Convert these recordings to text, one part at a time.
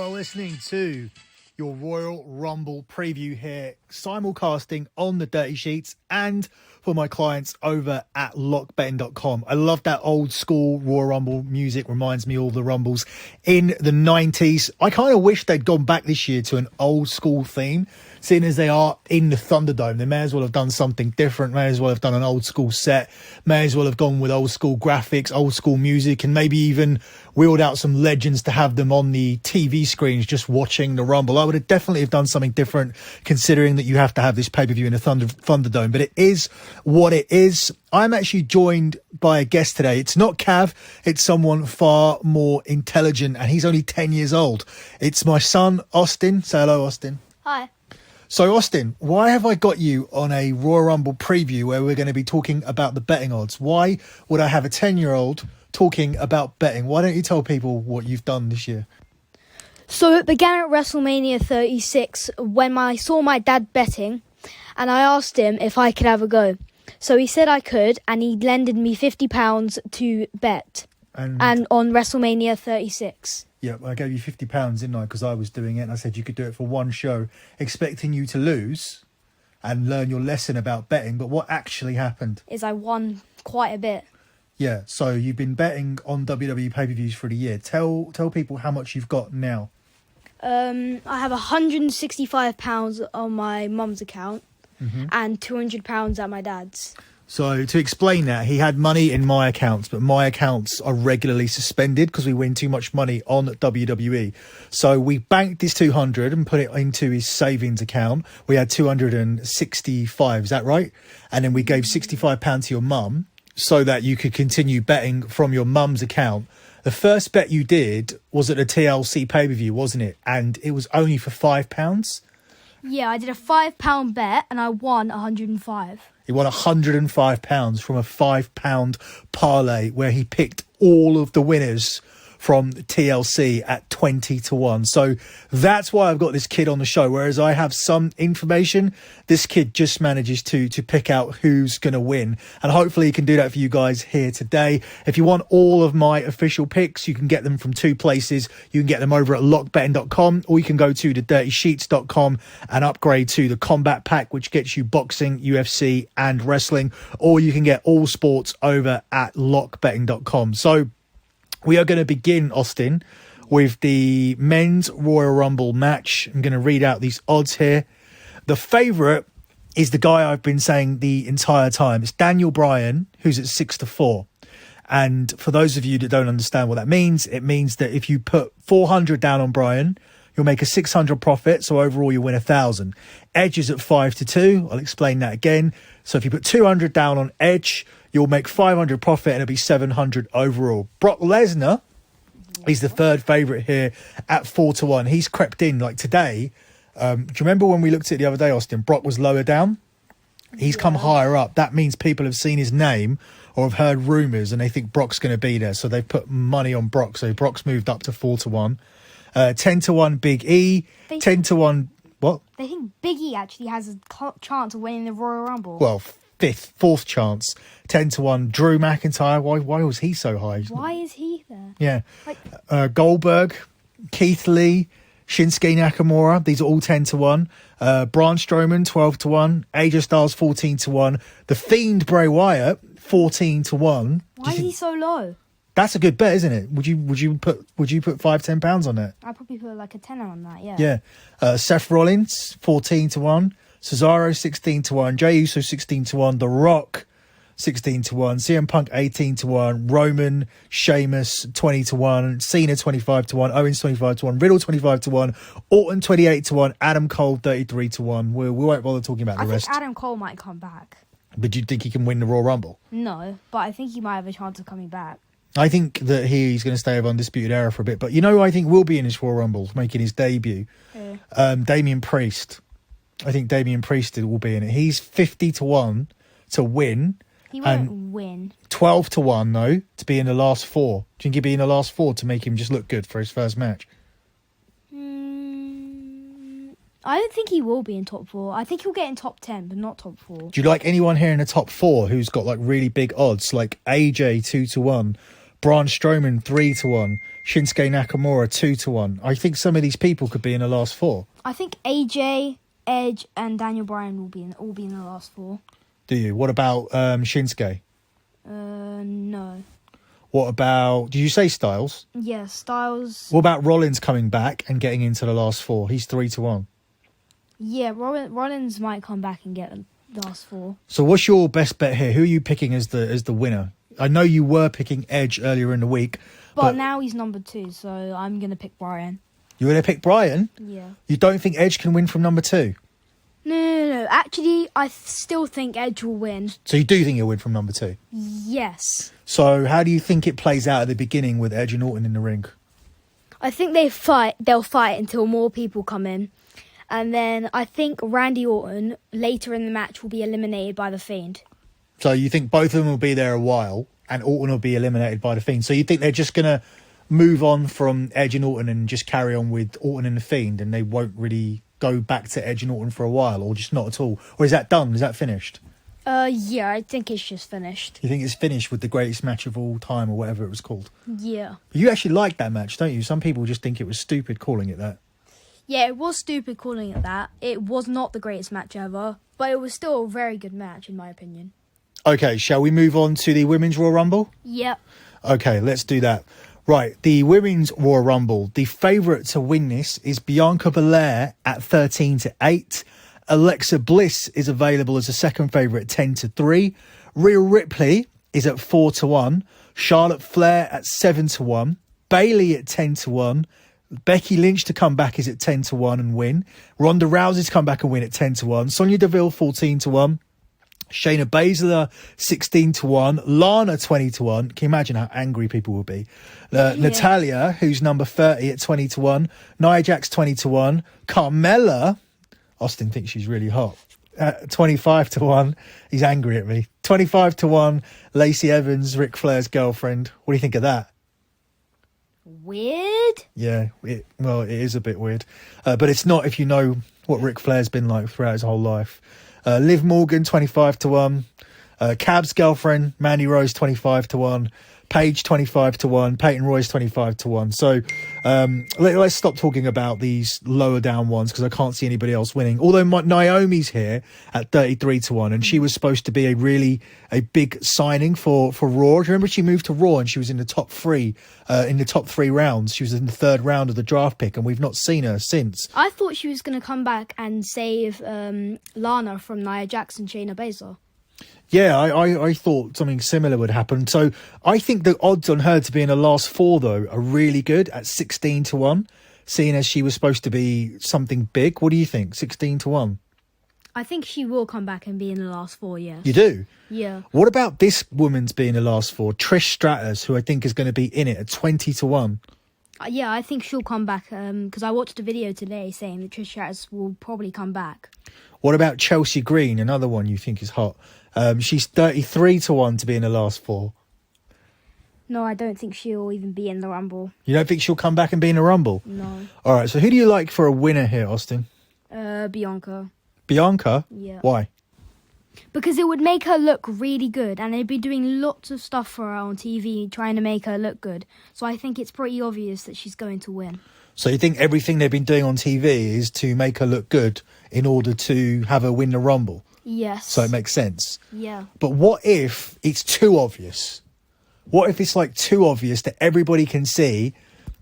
are listening to your Royal Rumble preview here, simulcasting on the Dirty Sheets and for my clients over at lockbetting.com. I love that old school Royal Rumble music. Reminds me of all the Rumbles in the 90s. I kind of wish they'd gone back this year to an old school theme, seeing as they are in the Thunderdome. They may as well have done something different, may as well have done an old school set, may as well have gone with old school graphics, old school music, and maybe even wheeled out some legends to have them on the TV screens just watching the Rumble. I would have definitely have done something different, considering that you have to have this pay-per-view in a Thunderdome, but it is what it is. I'm actually joined by a guest today. It's not Cav, it's someone far more intelligent, and he's only 10 years old. It's my son, Austin. Say hello, Austin. Hi. So, Austin, why have I got you on a Royal Rumble preview where we're going to be talking about the betting odds? Why would I have a 10-year-old talking about betting? Why don't you tell people what you've done this year? So it began at WrestleMania 36 when I saw my dad betting, and I asked him if I could have a go. So he said I could, and he lended me £50 to bet, and on WrestleMania 36. Yeah, I gave you £50, didn't I? Because I was doing it, and I said you could do it for one show, expecting you to lose and learn your lesson about betting. But what actually happened Is I won quite a bit. Yeah, so you've been betting on WWE pay-per-views for the year. Tell people how much you've got now. I have £165 on my mum's account and £200 at my dad's. So to explain that, he had money in my accounts, but my accounts are regularly suspended because we win too much money on WWE. So we banked this 200 and put it into his savings account. We had 265, is that right? And then we gave £65 to your mum so that you could continue betting from your mum's account. The first bet you did was at the TLC pay-per-view, wasn't it? And it was only for £5. Yeah, I did a £5 bet and I won 105. He won £105 from a £5 parlay where he picked all of the winners from TLC at 20-1. So that's why I've got this kid on the show. Whereas I have some information, this kid just manages to pick out who's going to win. And hopefully he can do that for you guys here today. If you want all of my official picks, you can get them from two places. You can get them over at lockbetting.com, or you can go to thedirtysheets.com and upgrade to the combat pack, which gets you boxing, UFC and wrestling. Or you can get all sports over at lockbetting.com. So we are going to begin, Austin, with the men's Royal Rumble match. I'm going to read out these odds here. The favourite is the guy I've been saying the entire time. It's Daniel Bryan, who's at 6-4. And for those of you that don't understand what that means, it means that if you put 400 down on Bryan, you'll make a 600 profit. So overall, you win 1,000. Edge is at 5-2. I'll explain that again. So if you put 200 down on Edge, you'll make 500 profit and it'll be 700 overall. Brock Lesnar is the third favourite here at 4-1. He's crept in like today. Do you remember when we looked at it the other day, Austin? Brock was lower down. He's come higher up. That means people have seen his name or have heard rumours and they think Brock's going to be there. So they've put money on Brock. So Brock's moved up to 4-1. 10-1 Big E. 10-1... What? They think Big E actually has a chance of winning the Royal Rumble. Well, fourth chance. 10-1 Drew McIntyre. Why was he so high? Why is he there? Yeah. Goldberg, Keith Lee, Shinsuke Nakamura. These are all 10-1. Braun Strowman, 12-1. AJ Styles, 14-1. The Fiend Bray Wyatt, 14-1. Why is he so low? That's a good bet, isn't it? Would you put £5-10 on that? I'd probably put like a tenner on that, yeah. Yeah. Seth Rollins, 14-1. Cesaro, 16-1. Jey Uso, 16-1. The Rock, 16-1. CM Punk, 18-1. Roman, Sheamus, 20-1. Cena, 25-1. Owens, 25-1. Riddle, 25-1. Orton, 28-1. Adam Cole, 33-1. We won't bother talking about the rest. I think Adam Cole might come back. But do you think he can win the Royal Rumble? No, but I think he might have a chance of coming back. I think that he's going to stay over Undisputed Era for a bit. But you know, I think will be in his Royal Rumble, making his debut. Damian Priest. I think Damian Priest will be in it. He's 50-1 to win. He won't win. 12-1 though to be in the last four. Do you think he'll be in the last four to make him just look good for his first match? I don't think he will be in top 4. I think he'll get in top 10, but not top 4. Do you like anyone here in the top 4 who's got like really big odds, like AJ 2-1, Braun Strowman 3-1. Shinsuke Nakamura 2-1. I think some of these people could be in the last 4. I think AJ, Edge, and Daniel Bryan will all be in the last 4. Do you? What about Shinsuke? No. What about... Did you say Styles? Yeah, Styles. What about Rollins coming back and getting into the last 4? He's 3-1. Yeah, Rollins might come back and get the last 4. So what's your best bet here? Who are you picking as the winner? I know you were picking Edge earlier in the week. But now he's number 2, so I'm going to pick Bryan. You're going to pick Bryan? Yeah. You don't think Edge can win from number 2? No. Actually, I still think Edge will win. So you do think he'll win from number 2? Yes. So how do you think it plays out at the beginning with Edge and Orton in the ring? I think they'll fight until more people come in. And then I think Randy Orton, later in the match, will be eliminated by The Fiend. So you think both of them will be there a while and Orton will be eliminated by The Fiend. So you think they're just going to move on from Edge and Orton and just carry on with Orton and The Fiend, and they won't really go back to Edge and Orton for a while, or just not at all? Or is that done? Is that finished? Yeah, I think it's just finished. You think it's finished with the greatest match of all time, or whatever it was called? Yeah. You actually like that match, don't you? Some people just think it was stupid calling it that. Yeah, it was stupid calling it that. It was not the greatest match ever, but it was still a very good match, in my opinion. Okay, shall we move on to the Women's Royal Rumble? Yep. Okay, let's do that. Right, the Women's Royal Rumble. The favourite to win this is Bianca Belair at 13-8. Alexa Bliss is available as a second favourite at 10-3. Rhea Ripley is at 4-1. Charlotte Flair at 7-1. Bayley at 10-1. Becky Lynch to come back is at 10-1 and win. Ronda Rousey to come back and win at 10-1. Sonya Deville 14-1. Shayna Baszler 16-1. Lana 20-1. Can you imagine how angry people will be? Natalia, who's number 30 at 20-1. Nia Jax 20-1. Carmella, Austin thinks she's really hot, 25-1. He's angry at me. 25-1. Lacey Evans, Ric Flair's girlfriend. What do you think of that? Weird? Yeah, it is a bit weird. But it's not if you know what Ric Flair's been like throughout his whole life. Liv Morgan, 25-1. Cab's girlfriend, Mandy Rose, 25-1. Paige, 25-1. Peyton Royce, 25-1. So let's stop talking about these lower down ones because I can't see anybody else winning. Although Naomi's here at 33-1, and she was supposed to be a big signing for Raw. Do you remember she moved to Raw and she was in the top 3 rounds? She was in the 3rd round of the draft pick, and we've not seen her since. I thought she was going to come back and save Lana from Nia Jax and Shayna Baszler. Yeah, I thought something similar would happen. So I think the odds on her to be in the last 4, though, are really good at 16-1, seeing as she was supposed to be something big. What do you think? 16-1? I think she will come back and be in the last 4, yes. You do? Yeah. What about this woman's being in the last 4? Trish Stratus, who I think is going to be in it at 20-1. Yeah, I think she'll come back because I watched a video today saying that Trish Stratus will probably come back. What about Chelsea Green, another one you think is hot? She's 33-1 to be in the last 4. No, I don't think she'll even be in the Rumble. You don't think she'll come back and be in the Rumble? No. All right, so who do you like for a winner here, Austin? Bianca. Bianca? Yeah. Why? Because it would make her look really good, and they'd be doing lots of stuff for her on TV trying to make her look good. So I think it's pretty obvious that she's going to win. So you think everything they've been doing on TV is to make her look good in order to have her win the Rumble? Yes. So it makes sense. Yeah. But what if it's too obvious? What if it's like too obvious that everybody can see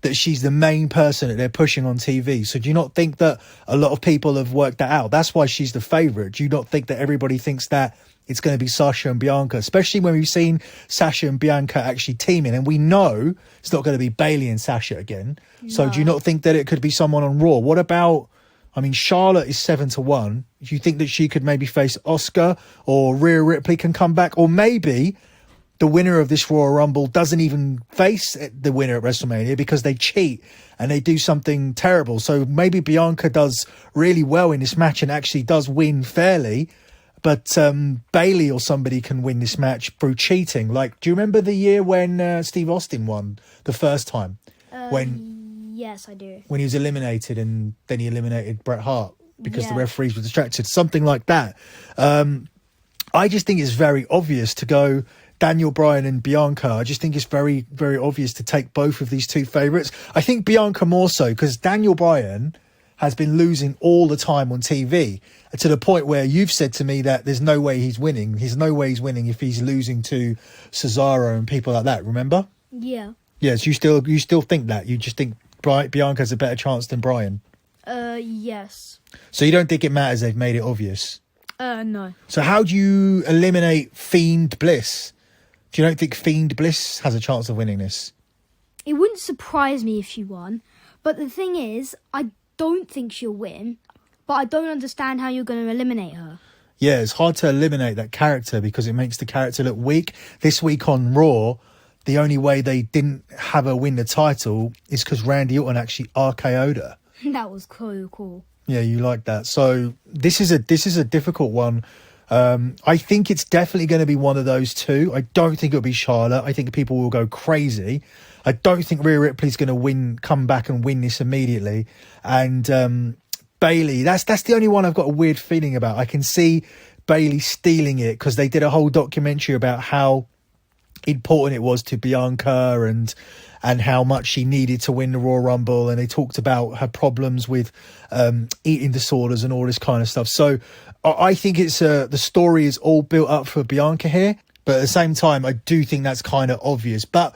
that she's the main person that they're pushing on TV? So do you not think that a lot of people have worked that out? That's why she's the favourite. Do you not think that everybody thinks that it's going to be Sasha and Bianca, especially when we've seen Sasha and Bianca actually teaming, and we know it's not going to be Bayley and Sasha again. No. So do you not think that it could be someone on Raw? What about, I mean, Charlotte is 7-1. Do you think that she could maybe face Asuka, or Rhea Ripley can come back? Or maybe the winner of this Royal Rumble doesn't even face the winner at WrestleMania because they cheat and they do something terrible. So maybe Bianca does really well in this match and actually does win fairly. But Bayley or somebody can win this match through cheating. Like, do you remember the year when Steve Austin won the first time? Yes, I do. When he was eliminated and then he eliminated Bret Hart because the referees were distracted. Something like that. I just think it's very obvious to go, Daniel Bryan and Bianca, I just think it's very, very obvious to take both of these two favourites. I think Bianca more so because Daniel Bryan has been losing all the time on TV to the point where you've said to me that there's no way he's winning. There's no way he's winning if he's losing to Cesaro and people like that. Remember? Yeah. Yes, you still think that. You just think Bianca has a better chance than Bryan. Yes. So you don't think it matters they've made it obvious? No. So how do you eliminate Fiend Bliss? Do you don't think Fiend Bliss has a chance of winning this? It wouldn't surprise me if she won, but the thing is, I don't think she'll win, but I don't understand how you're going to eliminate her. Yeah, it's hard to eliminate that character because it makes the character look weak. This week on Raw, the only way they didn't have her win the title is because Randy Orton actually RKO'd her. That was cool. Yeah, you like that. So this is a difficult one. I think it's definitely going to be one of those two. I don't think it'll be Charlotte. I think people will go crazy. I don't think Rhea Ripley's going to come back and win this immediately. And Bayley, that's the only one I've got a weird feeling about. I can see Bayley stealing it because they did a whole documentary about how important it was to Bianca and how much she needed to win the Royal Rumble, and they talked about her problems with eating disorders and all this kind of stuff. So I think it's the story is all built up for Bianca here, but at the same time I do think that's kind of obvious. But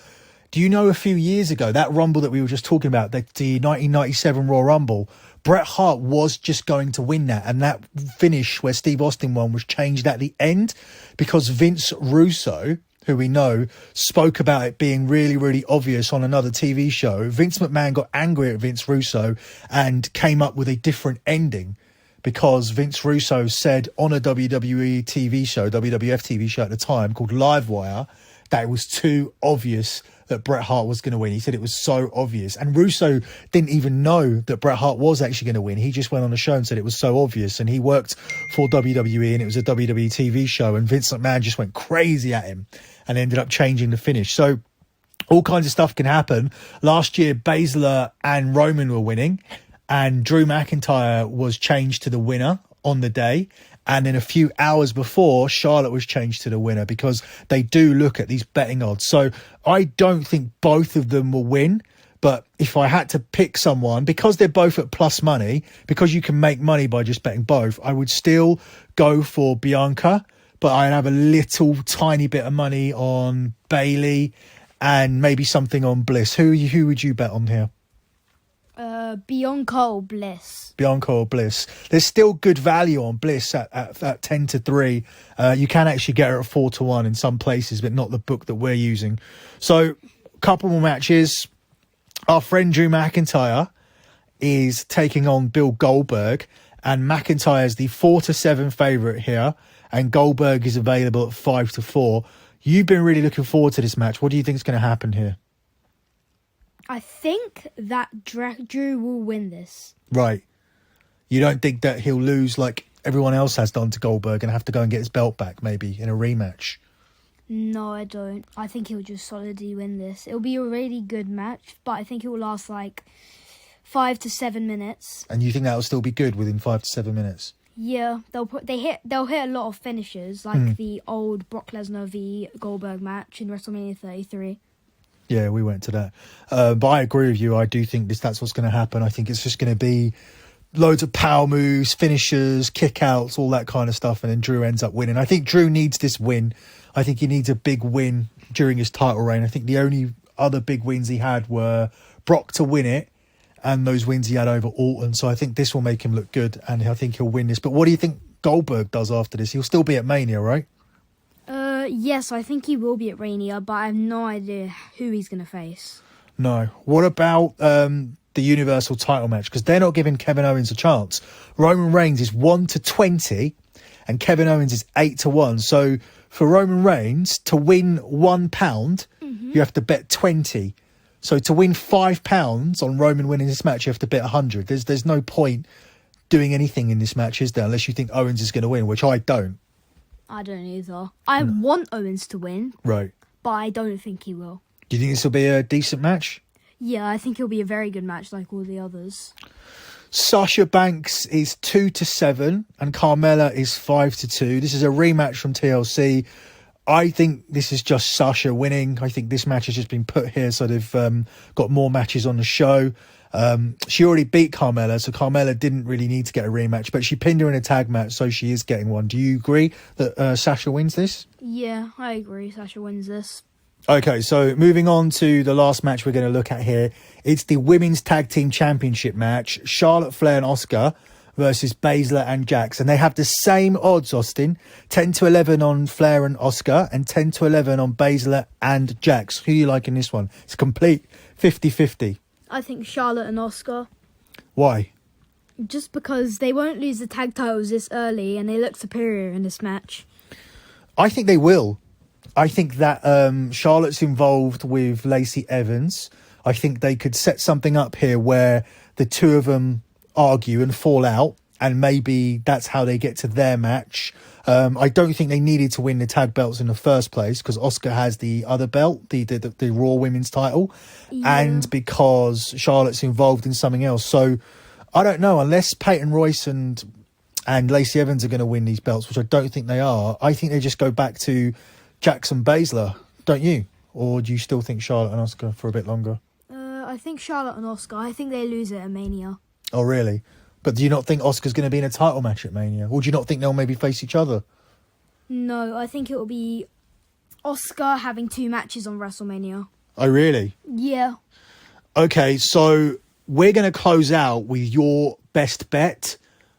do you know a few years ago, that Rumble that we were just talking about, the 1997 Royal Rumble, Bret Hart was just going to win that, and that finish where Steve Austin won was changed at the end because Vince Russo, who we know, spoke about it being really, really obvious on another TV show. Vince McMahon got angry at Vince Russo and came up with a different ending because Vince Russo said on a WWE TV show, WWF TV show at the time called Livewire, that it was too obvious that Bret Hart was going to win. He said it was so obvious. And Russo didn't even know that Bret Hart was actually going to win. He just went on the show and said it was so obvious. And he worked for WWE and it was a WWE TV show. And Vince McMahon just went crazy at him and ended up changing the finish. So all kinds of stuff can happen. Last year, Baszler and Roman were winning and Drew McIntyre was changed to the winner on the day. And then a few hours before, Charlotte was changed to the winner because they do look at these betting odds. So I don't think both of them will win. But if I had to pick someone, because they're both at plus money, because you can make money by just betting both, I would still go for Bianca. But I'd have a little tiny bit of money on Bayley and maybe something on Bliss. Who would you bet on here? Bianca or Bliss. Bianca or Bliss. There's still good value on Bliss at 10-3. You can actually get her at 4-1 in some places, but not the book that we're using. So, a couple more matches. Our friend Drew McIntyre is taking on Bill Goldberg, and McIntyre is the 4-7 favourite here, and Goldberg is available at 5-4. You've been really looking forward to this match. What do you think is going to happen here? I think that Drew will win this. Right. You don't think that he'll lose like everyone else has done to Goldberg and have to go and get his belt back maybe in a rematch? No, I don't. I think he'll just solidly win this. It'll be a really good match, but I think it will last like 5 to 7 minutes. And you think that'll still be good within 5 to 7 minutes? Yeah, they'll hit a lot of finishes like the old Brock Lesnar v Goldberg match in WrestleMania 33. Yeah, we went to that. But I agree with you. I do think that's what's going to happen. I think it's just going to be loads of power moves, finishers, kickouts, all that kind of stuff. And then Drew ends up winning. I think Drew needs this win. I think he needs a big win during his title reign. I think the only other big wins he had were Brock to win it and those wins he had over Orton. So I think this will make him look good and I think he'll win this. But what do you think Goldberg does after this? He'll still be at Mania, right? Yes, I think he will be at Mania, but I have no idea who he's going to face. No. What about the Universal title match? Because they're not giving Kevin Owens a chance. Roman Reigns is 1-20 and Kevin Owens is 8-1. So for Roman Reigns to win £1, you have to bet 20. So to win £5 on Roman winning this match, you have to bet 100. There's no point doing anything in this match, is there? Unless you think Owens is going to win, which I don't. I don't either. I want Owens to win. Right. But I don't think he will. Do you think this will be a decent match? Yeah, I think it'll be a very good match like all the others. Sasha Banks is 2-7 and Carmella is 5-2. This is a rematch from TLC. I think this is just Sasha winning. I think this match has just been put here so they've got more matches on the show. She already beat Carmella, so Carmella didn't really need to get a rematch, but she pinned her in a tag match, so she is getting one. Do you agree that Sasha wins this? Yeah, I agree. Sasha wins this. Okay, so moving on to the last match we're going to look at here. It's the Women's Tag Team Championship match. Charlotte Flair and Asuka versus Baszler and Jax. And they have the same odds, Austin. 10-11 on Flair and Asuka and 10-11 on Baszler and Jax. Who do you like in this one? It's complete 50-50. I think Charlotte and Asuka. Why? Just because they won't lose the tag titles this early and they look superior in this match. I think they will. I think that Charlotte's involved with Lacey Evans. I think they could set something up here where the two of them argue and fall out, and maybe that's how they get to their match. I don't think they needed to win the tag belts in the first place because Asuka has the other belt, the Raw Women's title, and because Charlotte's involved in something else. So I don't know, unless Peyton Royce and Lacey Evans are going to win these belts, which I don't think they are. I think they just go back to Jackson Baszler, don't you? Or do you still think Charlotte and Asuka for a bit longer? I think Charlotte and Asuka. I think they lose it at Mania. Oh, really? But do you not think Asuka's going to be in a title match at Mania? Or do you not think they'll maybe face each other? No, I think it will be Asuka having 2 matches on WrestleMania. Oh, really? Yeah. Okay, so we're going to close out with your best bet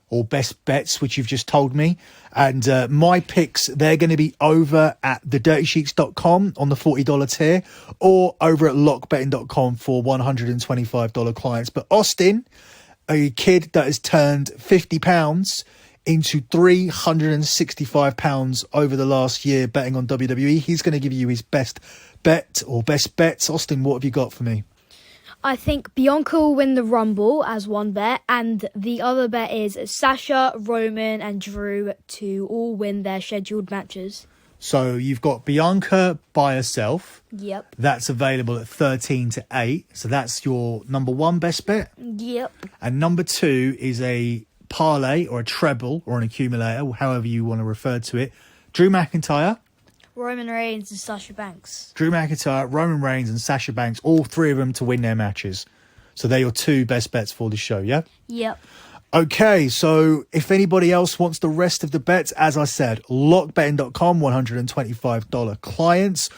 or best bets, which you've just told me. And my picks, they're going to be over at thedirtysheets.com on the $40 tier or over at lockbetting.com for $125 clients. But Austin, a kid that has turned £50 into £365 over the last year betting on WWE, he's going to give you his best bet or best bets. Austin, what have you got for me? I think Bianca will win the Rumble as one bet, and the other bet is Sasha, Roman and Drew to all win their scheduled matches. So you've got Bianca by herself. Yep. That's available at 13-8. So that's your number 1 best bet. Yep. And number 2 is a parlay or a treble or an accumulator, however you want to refer to it. Drew McIntyre, Roman Reigns and Sasha Banks. Drew McIntyre, Roman Reigns and Sasha Banks, all 3 of them to win their matches. So they're your 2 best bets for the show, yeah? Yep. Okay, so if anybody else wants the rest of the bets, as I said, lockbetting.com, $125 clients,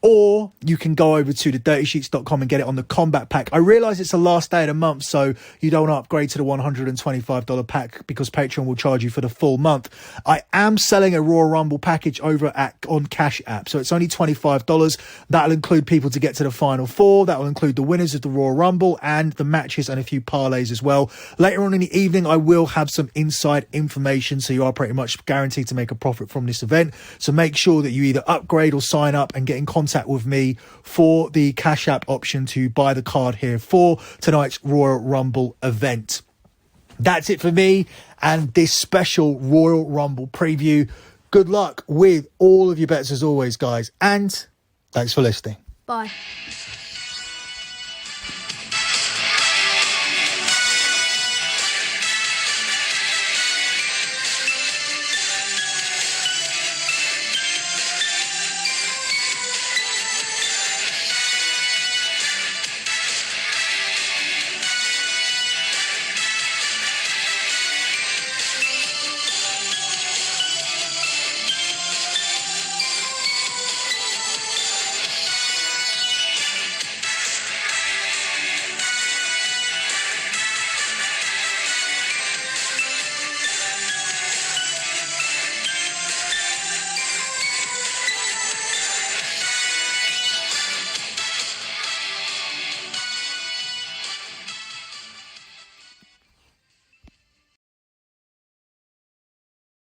or you can go over to thedirtysheets.com and get it on the combat pack. I realise it's the last day of the month, so you don't want to upgrade to the $125 pack because Patreon will charge you for the full month. I am selling a Royal Rumble package over on Cash App, so it's only $25. That'll include people to get to the Final Four. That will include the winners of the Royal Rumble and the matches and a few parlays as well. Later on in the evening, I will have some inside information, so you are pretty much guaranteed to make a profit from this event. So make sure that you either upgrade or sign up and get in contact with me for the Cash App option to buy the card here for tonight's Royal Rumble event. That's it for me and this special Royal Rumble preview. Good luck with all of your bets as always, guys, and thanks for listening. Bye.